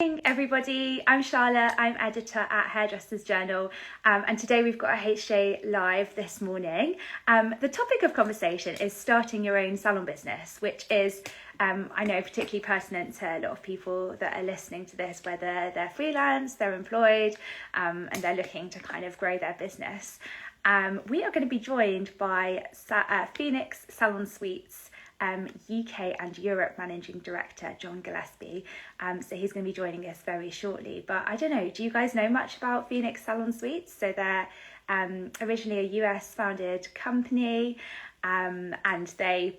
Everybody, I'm Charlotte. I'm editor at Hairdressers Journal, and today we've got a HJ live this morning. The topic of conversation is starting your own salon business, which is I know particularly pertinent to a lot of people that are listening to this, whether they're freelance, they're employed, and they're looking to kind of grow their business. We are going to be joined by Phenix Salon Suites UK and Europe Managing Director John Gillespie. So he's going to be joining us very shortly. But I don't know, do you guys know much about Phenix Salon Suites? So they're originally a US founded company, and they've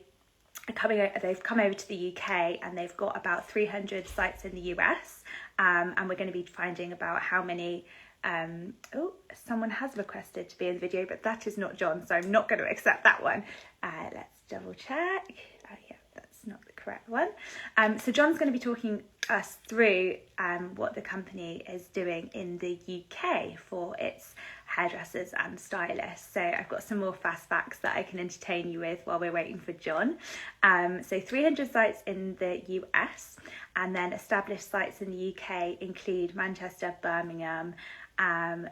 come over to the UK, and they've got about 300 sites in the US, and we're going to be finding about how many. Someone has requested to be in the video, but that is not John, so I'm not going to accept that one. Let's double check. Oh yeah, that's not the correct one. So John's going to be talking us through what the company is doing in the UK for its hairdressers and stylists. So I've got some more fast facts that I can entertain you with while we're waiting for John. So 300 sites in the US, and then established sites in the UK include Manchester, Birmingham,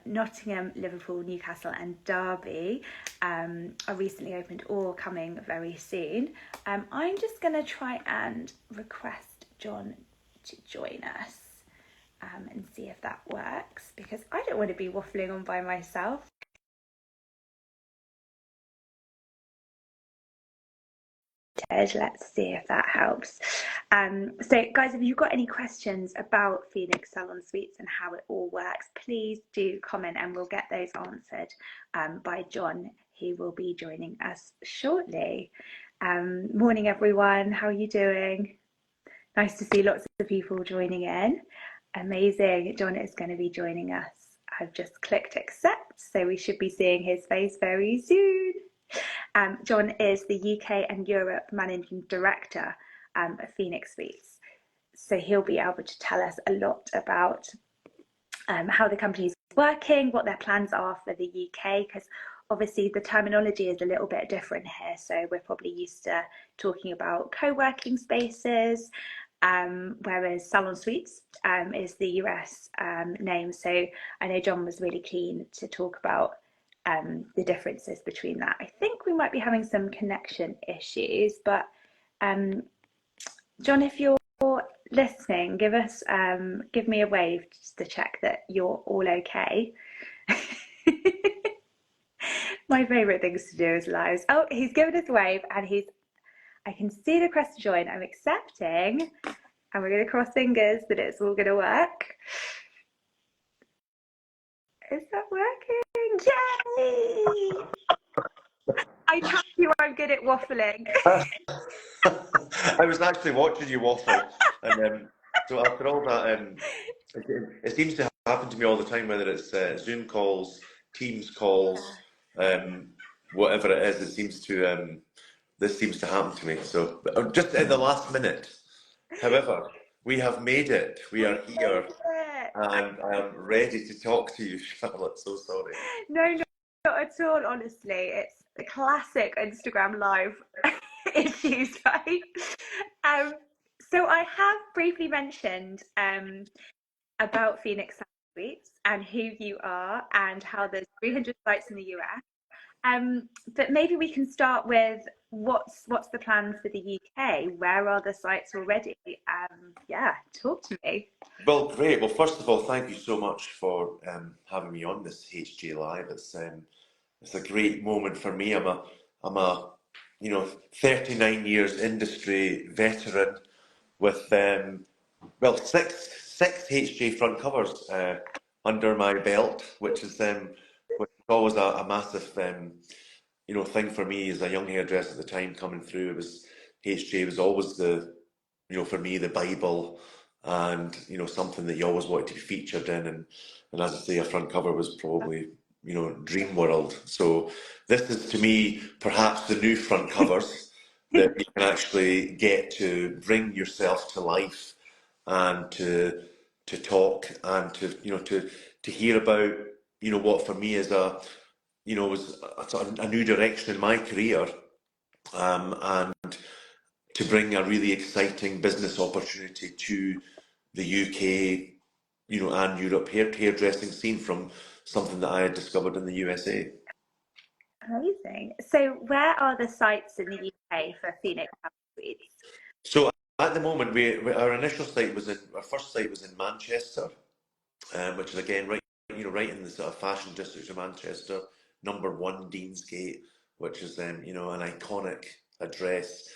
Nottingham, Liverpool, Newcastle and Derby are recently opened or coming very soon. I'm just going to try and request John to join us and see if that works, because I don't want to be waffling on by myself. Let's see if that helps. So guys, if you've got any questions about Phenix Salon Suites and how it all works, please do comment and we'll get those answered by John, who will be joining us shortly. Morning everyone, how are you doing? Nice to see lots of people joining in. Amazing. John is going to be joining us. I've just clicked accept, so we should be seeing his face very soon. John is the UK and Europe Managing Director of Phenix Suites. So he'll be able to tell us a lot about how the company is working, what their plans are for the UK, because obviously the terminology is a little bit different here. So we're probably used to talking about co-working spaces, whereas Salon Suites is the US name. So I know John was really keen to talk about the differences between that. I think we might be having some connection issues, but John, if you're listening, give me a wave just to check that you're all okay. My favorite things to do is lives. Oh, he's given us a wave, and I can see the request to join. I'm accepting, and we're going to cross fingers that it's all going to work. Is that working? Yay! I trust you, I'm good at waffling. I was actually watching you waffle, and so after all that, it seems to happen to me all the time, whether it's Zoom calls, Teams calls, whatever it is. This seems to happen to me. So just at the last minute. However, we have made it. We are here. And I am ready to talk to you, Charlotte. So sorry. No, not at all, honestly. It's the classic Instagram live issues, right? So I have briefly mentioned about Phenix Salon Suites and who you are and how there's 300 sites in the US. But maybe we can start with what's the plan for the UK? Where are the sites already? Yeah, talk to me. Well, great. Well, first of all, thank you so much for having me on this HJ Live. It's a great moment for me. I'm a 39 years industry veteran with six HJ front covers under my belt, which is always a massive thing for me as a young hairdresser at the time coming through. HJ was always for me the Bible, and something that you always wanted to be featured in, and as I say, a front cover was probably dream world. So this is to me perhaps the new front covers that you can actually get to bring yourself to life and to talk and to hear about what for me is was a sort of a new direction in my career, and to bring a really exciting business opportunity to the UK, and Europe hairdressing scene from something that I had discovered in the USA. Amazing. So where are the sites in the UK for Phoenix Salon Suites? So at the moment, our initial site our first site was in Manchester, which is again right in the sort of fashion district of Manchester, number 1 Deansgate, which is an iconic address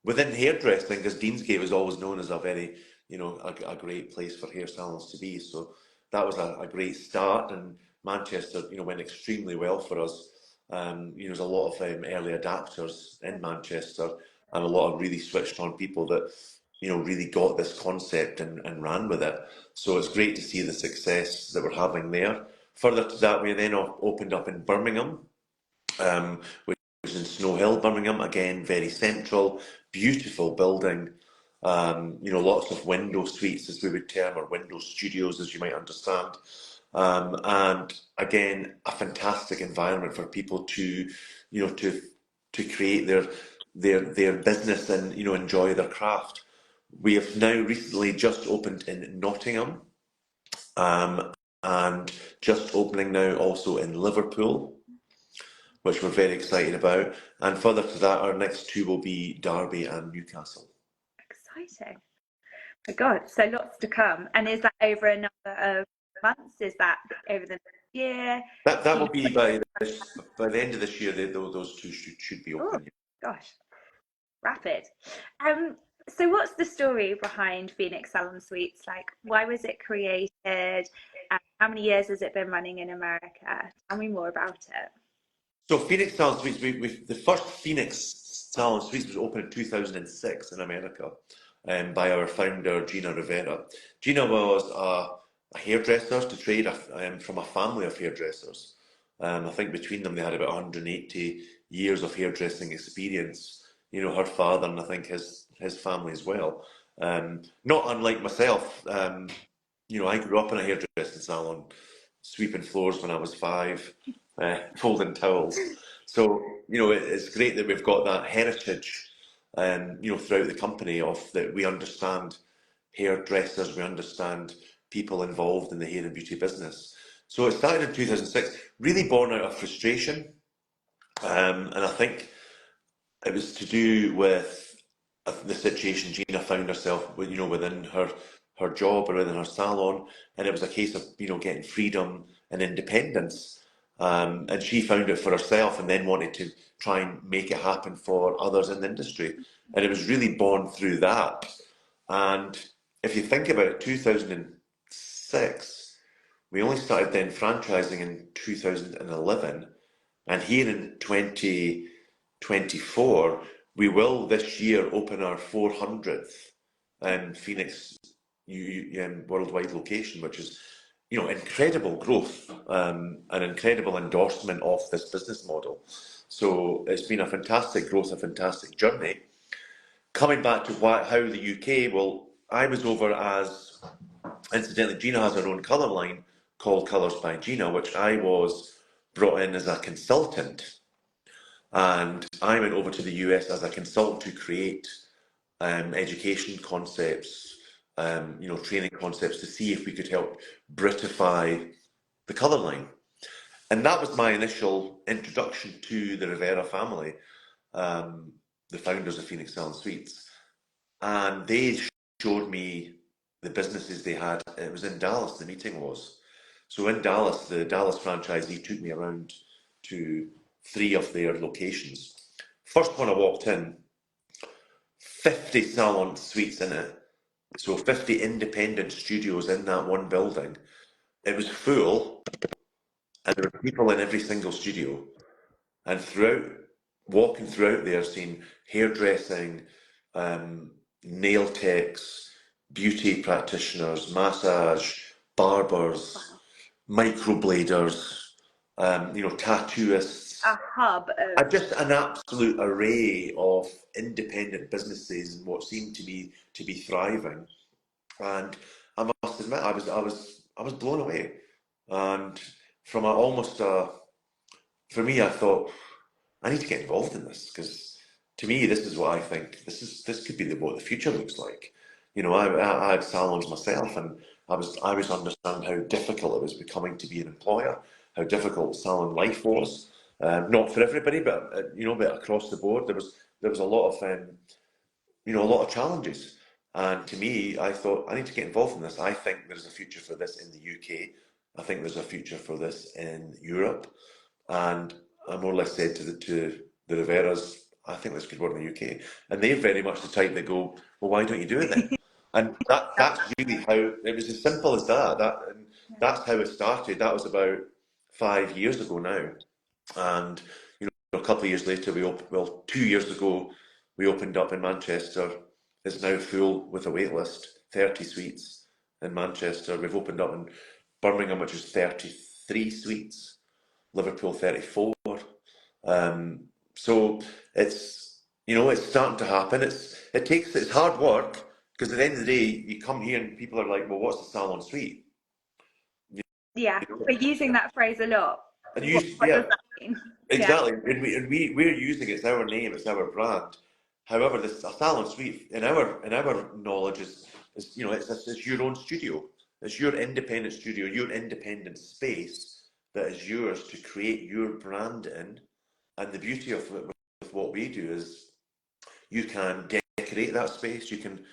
within hairdressing, because Deansgate was always known as a very a great place for hair salons to be. So that was a great start, and Manchester went extremely well for us. There's a lot of early adapters in Manchester, and a lot of really switched on people that really got this concept and ran with it. So it's great to see the success that we're having there. Further to that, we then opened up in Birmingham, which is in Snow Hill, Birmingham. Again, very central, beautiful building. Lots of window suites, as we would term, or window studios, as you might understand. And again, a fantastic environment for people to, to create their business and enjoy their craft. We have now recently just opened in Nottingham, and just opening now also in Liverpool, which we're very excited about. And further to that, our next 2 will be Derby and Newcastle. Exciting. My God, so lots to come. And is that over a number of months? Is that over the next year? That will be by the end of this year. Those 2 should be open. Gosh, rapid. So what's the story behind Phenix Salon Suites? Like, why was it created? How many years has it been running in America? Tell me more about it. So Phenix Salon Suites, the first Phenix Salon Suites was opened in 2006 in America, by our founder Gina Rivera. Gina was a hairdresser to trade, from a family of hairdressers. I think between them they had about 180 years of hairdressing experience. Her father, and I think his family as well. Not unlike myself, I grew up in a hairdressing salon, sweeping floors when I was 5, folding towels. So it's great that we've got that heritage, throughout the company, of that we understand hairdressers, we understand people involved in the hair and beauty business. So it started in 2006, really born out of frustration, and I think it was to do with the situation Gina found herself, within her job or within her salon, and it was a case of getting freedom and independence. And she found it for herself, and then wanted to try and make it happen for others in the industry. And it was really born through that. And if you think about it, 2006, we only started then franchising in 2011, and here in 2024, we will this year open our 400th Phoenix worldwide location, which is incredible growth, an incredible endorsement of this business model. So it's been a fantastic growth, a fantastic journey. Coming back to how the UK, well, I was over as, incidentally, Gina has her own colour line called Colours by Gina, which I was brought in as a consultant. And I went over to the US as a consultant to create education concepts, training concepts, to see if we could help Britify the colour line. And that was my initial introduction to the Rivera family, the founders of Phenix Salon Suites. And they showed me the businesses they had. It was in Dallas, the meeting was. So in Dallas, the Dallas franchisee took me around to 3 of their locations. First one I walked in, 50 salon suites in it. So 50 independent studios in that one building. It was full, and there were people in every single studio. And walking throughout there, seeing hairdressing, nail techs, beauty practitioners, massage, barbers, microbladers, tattooists. A hub of Just an absolute array of independent businesses, and what seemed to me to be thriving. And I must admit, I was blown away. And from for me, I thought, I need to get involved in this, because to me, this is what I think. This could be what the future looks like. You know, I had salons myself, and I was understanding how difficult it was becoming to be an employer, how difficult salon life was. Not for everybody, but you know, but across the board, there was a lot of you know, a lot of challenges. And to me, I thought I need to get involved in this. I think there's a future for this in the UK. I think there's a future for this in Europe. And I more or less said to the Riveras, I think this could work in the UK. And they're very much the type that go, well, why don't you do it then? And that's really how it was, as simple as that. And that's how it started. That was about 5 years ago now. And you know, a couple of years later, well, 2 years ago, we opened up in Manchester. It's now full with a wait list, 30 suites in Manchester. We've opened up in Birmingham, which is 33 suites. Liverpool 34. So it's, you know, it's starting to happen. It's hard work, because at the end of the day, you come here and people are like, well, what's a salon suite? Yeah, You know? we're using that phrase a lot. And What does that mean? exactly. And we're using it, it's our name, it's our brand. However, this a salon suite in our knowledge is you know, it's your own studio. It's your independent studio, your independent space that is yours to create your brand in. And the beauty of it with what we do is you can decorate that space. You can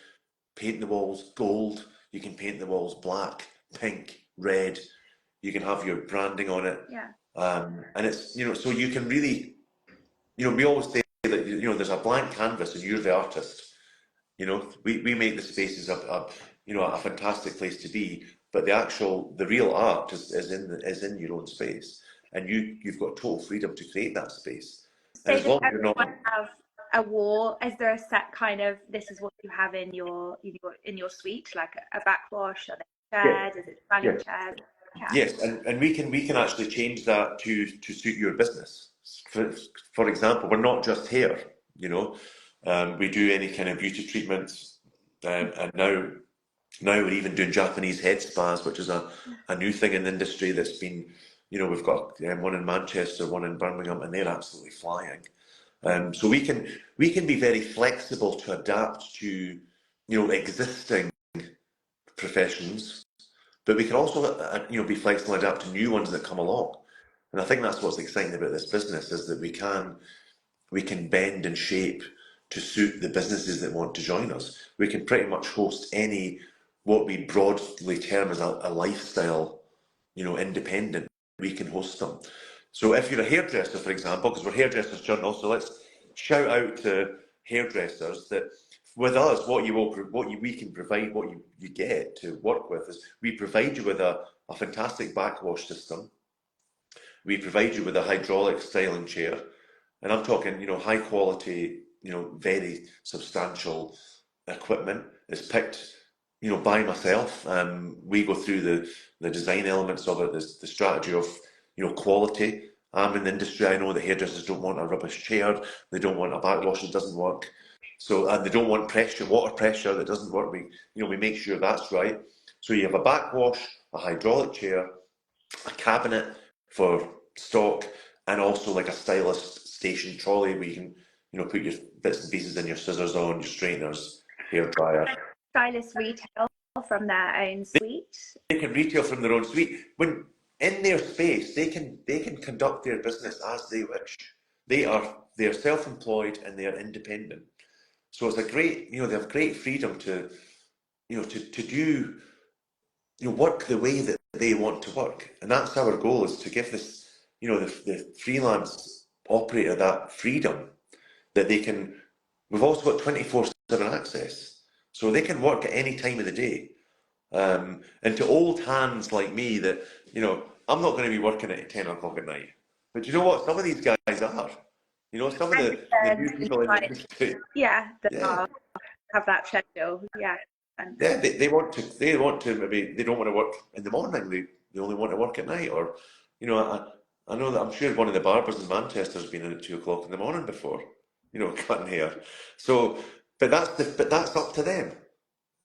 paint the walls gold. You can paint the walls black, pink, red. You can have your branding on it. Yeah. And it's, you know, so you can really, you know, we always say that, you know, there's a blank canvas and you're the artist. You know, we make the spaces you know, a fantastic place to be, but the real art is in your own space, and you've got total freedom to create that space. And So as does long as you're not, everyone have a wall? Is there a set kind of, this is what you have in your suite, like a backwash? Are they yeah, chairs? Is it standing yeah. chairs? Yeah. Yes, and we can actually change that to suit your business. For example, we're not just hair, you know. We do any kind of beauty treatments, and now we're even doing Japanese head spas, which is a new thing in the industry that's been, you know, we've got one in Manchester, one in Birmingham, and they're absolutely flying. So we can be very flexible to adapt to, you know, existing professions, but we can also, you know, be flexible and adapt to new ones that come along. And I think that's what's exciting about this business, is that we can bend and shape to suit the businesses that want to join us. We can pretty much host any, what we broadly term as a lifestyle, you know, independent. We can host them. So if you're a hairdresser, for example, because we're hairdressers journal, so let's shout out to hairdressers that with us, we can provide, what you get to work with is we provide you with a fantastic backwash system. We provide you with a hydraulic styling chair, and I'm talking, you know, high quality, you know, very substantial equipment. It's picked, you know, by myself. We go through the design elements of it, the strategy of, you know, quality. I'm in the industry. I know the hairdressers don't want a rubbish chair. They don't want a backwash that doesn't work. So, and they don't want water pressure that doesn't work. We make sure that's right. So you have a backwash, a hydraulic chair, a cabinet for stock, and also like a stylist station trolley where you can, you know, put your bits and pieces in, your scissors on, your straighteners, hair dryer. Stylists retail from their own suite. They can retail from their own suite. When in their space, they can conduct their business as they wish. They are self-employed and they are independent. So it's a great, you know, they have great freedom to, you know, to do, you know, work the way that they want to work. And that's our goal, is to give this, you know, the freelance operator that freedom that they can. We've also got 24/7 access, so they can work at any time of the day. And to old hands like me, that, you know, I'm not going to be working at 10 o'clock at night. But you know what? Some of these guys are. You know, some of the new people in the industry. Yeah, that Yeah. have that schedule. Yeah. And Yeah, they want to maybe they don't want to work in the morning. They only want to work at night. Or, you know, I know that I'm sure one of the barbers in Manchester has been in at 2 o'clock in the morning before, you know, cutting hair. So, but that's up to them.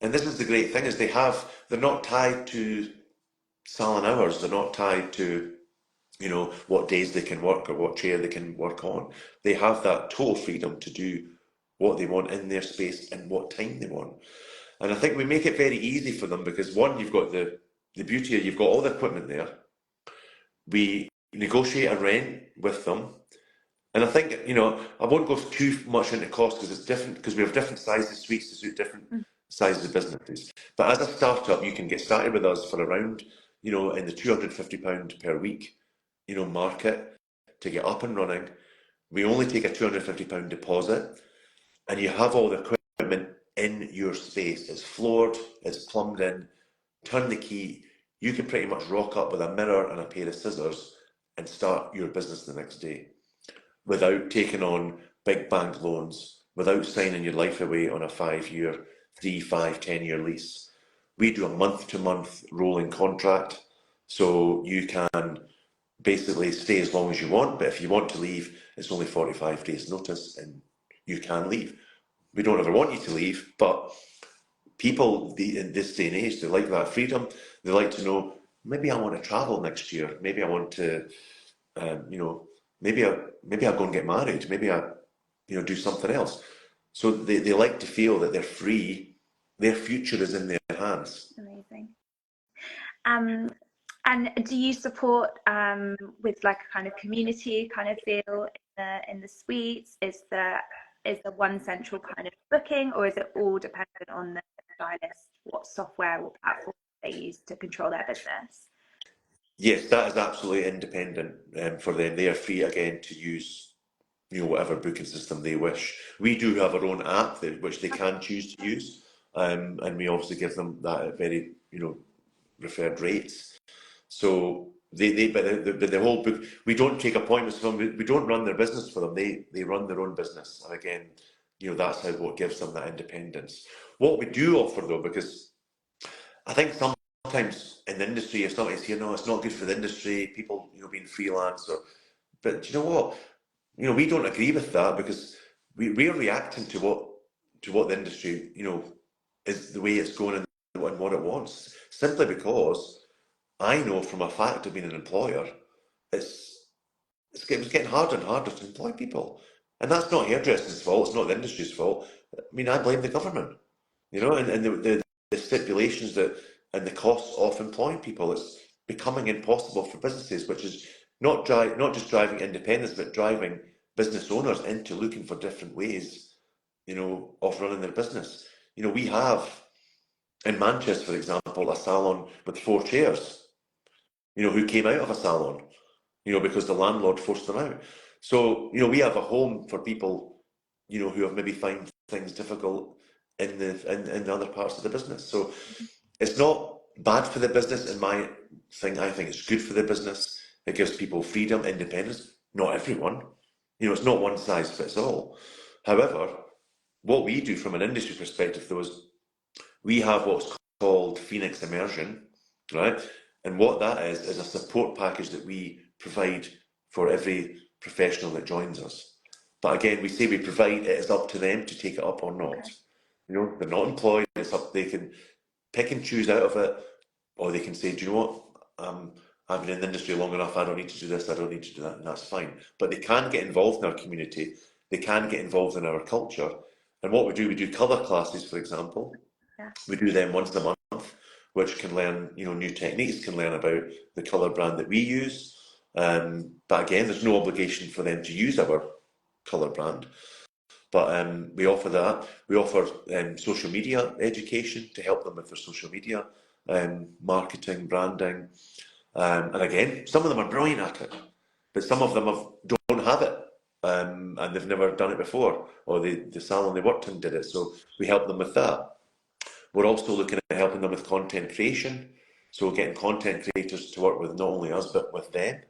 And this is the great thing, is they're not tied to salon hours. They're not tied to, you know, what days they can work or what chair they can work on. They have that total freedom to do what they want in their space and what time they want. And I think we make it very easy for them because one, you've got the beauty of you've got all the equipment there. We negotiate a rent with them. And I think, you know, I won't go too much into cost because it's different, because we have different sizes suites to suit different sizes of businesses. But as a startup, you can get started with us for around, you know, in the £250 per week, you know, market to get up and running. We only take a £250 deposit, and you have all the equipment in your space. It's floored, it's plumbed in, turn the key. You can pretty much rock up with a mirror and a pair of scissors and start your business the next day without taking on big bank loans, without signing your life away on a 5-year, 3, 5, 10-year lease. We do a month-to-month rolling contract, so you can basically stay as long as you want, but if you want to leave, it's only 45 days notice and you can leave. We don't ever want you to leave, but people in this day and age, they like that freedom. They like to know, maybe I want to travel next year, maybe I want to, you know, maybe I'll go and get married, maybe I, you know, do something else. So they like to feel that they're free, their future is in their hands. Amazing. And do you support with like a kind of community kind of feel in the suites? Is there one central kind of booking, or is it all dependent on the stylist, what software or platform they use to control their business? Yes, that is absolutely independent for them. They are free again to use, you know, whatever booking system they wish. We do have our own app which they can choose to use, and we obviously give them that at very, you know, preferred rates. So but the whole book, we don't take appointments from them. We don't run their business for them. They run their own business, and again, you know, that's how what gives them that independence. What we do offer though, because I think sometimes in the industry, if somebody's here, no, it's not good for the industry. People, you know, being freelance, but do you know what? You know, we don't agree with that because we're reacting to what the industry, you know, is the way it's going and what it wants. Simply because I know from a fact of being an employer, it's getting harder and harder to employ people. And that's not hairdressing's fault, it's not the industry's fault. I mean, I blame the government, you know, and the stipulations that and the costs of employing people. It's becoming impossible for businesses, which is not just driving independence, but driving business owners into looking for different ways, you know, of running their business. You know, we have in Manchester, for example, a salon with 4 chairs, you know, who came out of a salon, you know, because the landlord forced them out. So, you know, we have a home for people, you know, who have maybe find things difficult in the other parts of the business. So it's not bad for the business in my thing. I think it's good for the business. It gives people freedom, independence. Not everyone. You know, it's not one size fits all. However, what we do from an industry perspective though is we have what's called Phenix Immersion, right? And what that is a support package that we provide for every professional that joins us. But again, we say we provide, it is up to them to take it up or not. You know, they're not employed, it's up, they can pick and choose out of it, or they can say, do you know what, I've been in the industry long enough, I don't need to do this, I don't need to do that, and that's fine. But they can get involved in our community, they can get involved in our culture. And what we do colour classes, for example. Yeah. We do them once a month, which can learn, you know, new techniques, can learn about the colour brand that we use. But again, there's no obligation for them to use our colour brand. But we offer that. We offer social media education to help them with their social media, marketing, branding. And again, some of them are brilliant at it, but some of them don't have it. And they've never done it before, or the salon they worked in did it. So we help them with that. We're also looking at helping them with content creation. So getting content creators to work with not only us, but with them.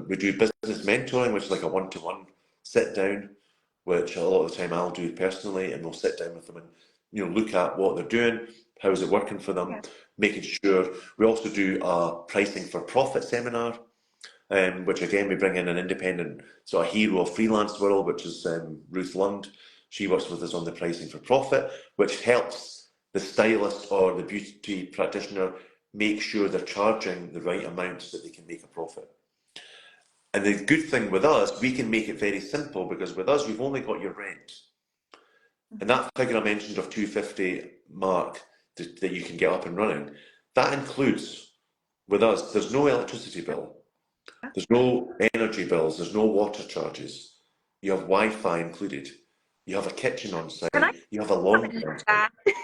We do business mentoring, which is like a one-to-one sit down, which a lot of the time I'll do personally, and we'll sit down with them and, you know, look at what they're doing, how is it working for them, making sure. We also do a pricing for profit seminar, which again we bring in an independent sort of hero of freelance world, which is Ruth Lund. She works with us on the pricing for profit, which helps the stylist or the beauty practitioner make sure they're charging the right amounts that they can make a profit. And the good thing with us, we can make it very simple, because with us, you've only got your rent. And that figure I mentioned of 250 mark that you can get up and running, that includes, with us, there's no electricity bill, there's no energy bills, there's no water charges. You have Wi-Fi included. You have a kitchen on Can I site. You have a have a laundry look on at site.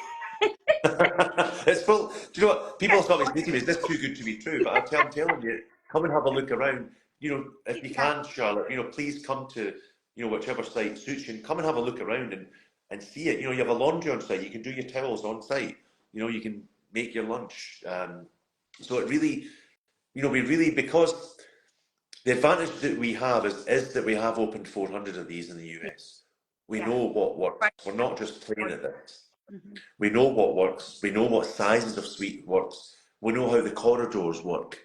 It's full. Do you know what? People start me to me, is this too good to be true? But I'm telling you, come and have a look around. If you that? can, Charlotte, please come to, whichever site suits you, and come and have a look around and see it. You have a laundry on site. You can do your towels on site. You can make your lunch. So it really, we really, because the advantage that we have is that we have opened 400 of these in the US. We Yeah. know what works. Right. We're not just playing at this. Mm-hmm. We know what works. We know what sizes of suite works. We know how the corridors work.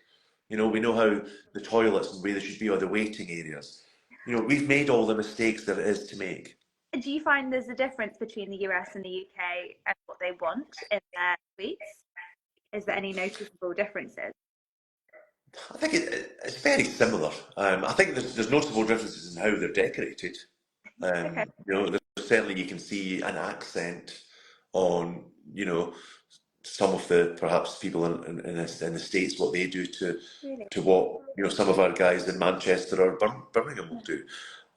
We know how the toilets and where they should be, or the waiting areas. We've made all the mistakes that it is to make. Do you find there's a difference between the US and the UK and what they want in their suites? Is there any noticeable differences? I think it's very similar. I think there's noticeable differences in how they're decorated. Okay. Certainly you can see an accent on, some of the perhaps people in the States, what they do Really? to what some of our guys in Manchester or Birmingham will do.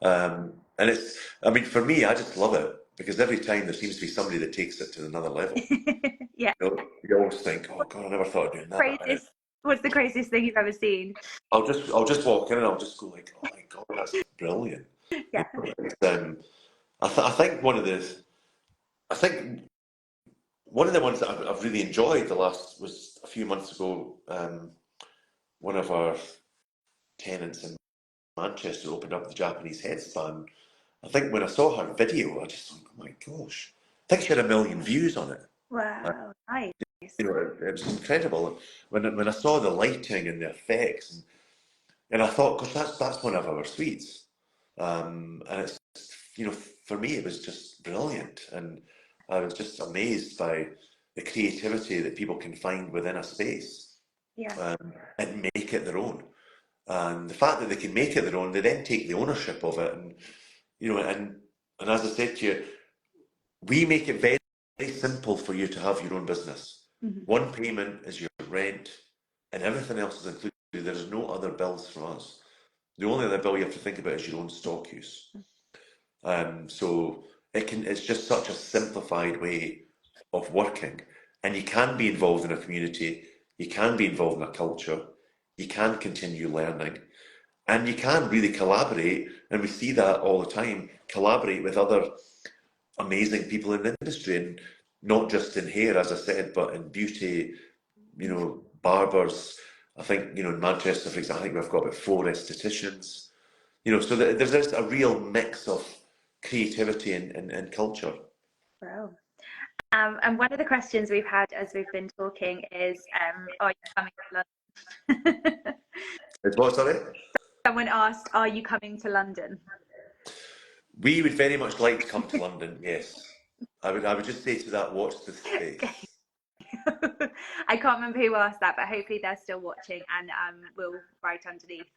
And for me, I just love it because every time there seems to be somebody that takes it to another level. Yeah. You always think, oh God, I never thought of doing that. What's the craziest thing you've ever seen? I'll just walk in and I'll just go like, oh my God, that's brilliant. Yeah. I think one of the ones that I've really enjoyed the last was a few months ago. One of our tenants in Manchester opened up the Japanese headspan. I think when I saw her video, I just thought, oh my gosh, I think she had 1 million views on it. Wow. Nice. It was incredible when I saw the lighting and the effects, and I thought, gosh, that's one of our suites, and it's for me it was just brilliant, and I was just amazed by the creativity that people can find within a space, Yeah. and make it their own. And the fact that they can make it their own, they then take the ownership of it, and and as I said to you, we make it very, very simple for you to have your own business. Mm-hmm. One payment is your rent, and everything else is included. There is no other bills from us. The only other bill you have to think about is your own stock use. So it's just such a simplified way of working, and you can be involved in a community, you can be involved in a culture, you can continue learning, and you can really collaborate, and we see that all the time, collaborate with other amazing people in the industry, and not just in hair, as I said, but in beauty, barbers. I think, in Manchester, for example, I think we've got about 4 estheticians, so there's a real mix of creativity and culture. Wow. And one of the questions we've had as we've been talking is, are you coming to London? It's what, sorry? Someone asked, are you coming to London? We would very much like to come to London, yes. I would just say to that, watch the space. I can't remember who asked that, but hopefully they're still watching, and we'll write underneath,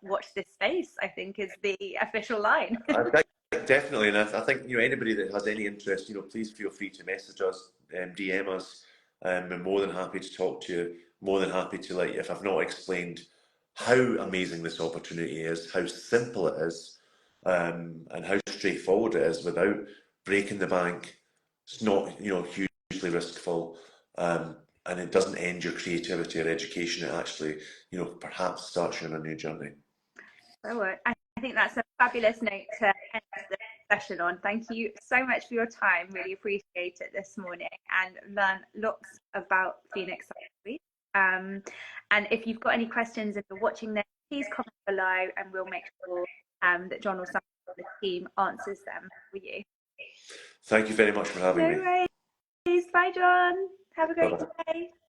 watch this space, I think is the official line. I think definitely, and I think anybody that has any interest, please feel free to message us, DM us. We're more than happy to talk to you, more than happy to if I've not explained how amazing this opportunity is, how simple it is, and how straightforward it is without breaking the bank. It's not hugely riskful, and it doesn't end your creativity or education. It actually perhaps starts you on a new journey. So I think that's a fabulous note to end the session on. Thank you so much for your time. Really appreciate it this morning, and learn lots about Phenix Salon Suites. And if you've got any questions, if you're watching this, please comment below, and we'll make sure that John or someone on the team answers them for you. Thank you very much for having me. No worries. Bye, John. Have a great Bye-bye. day.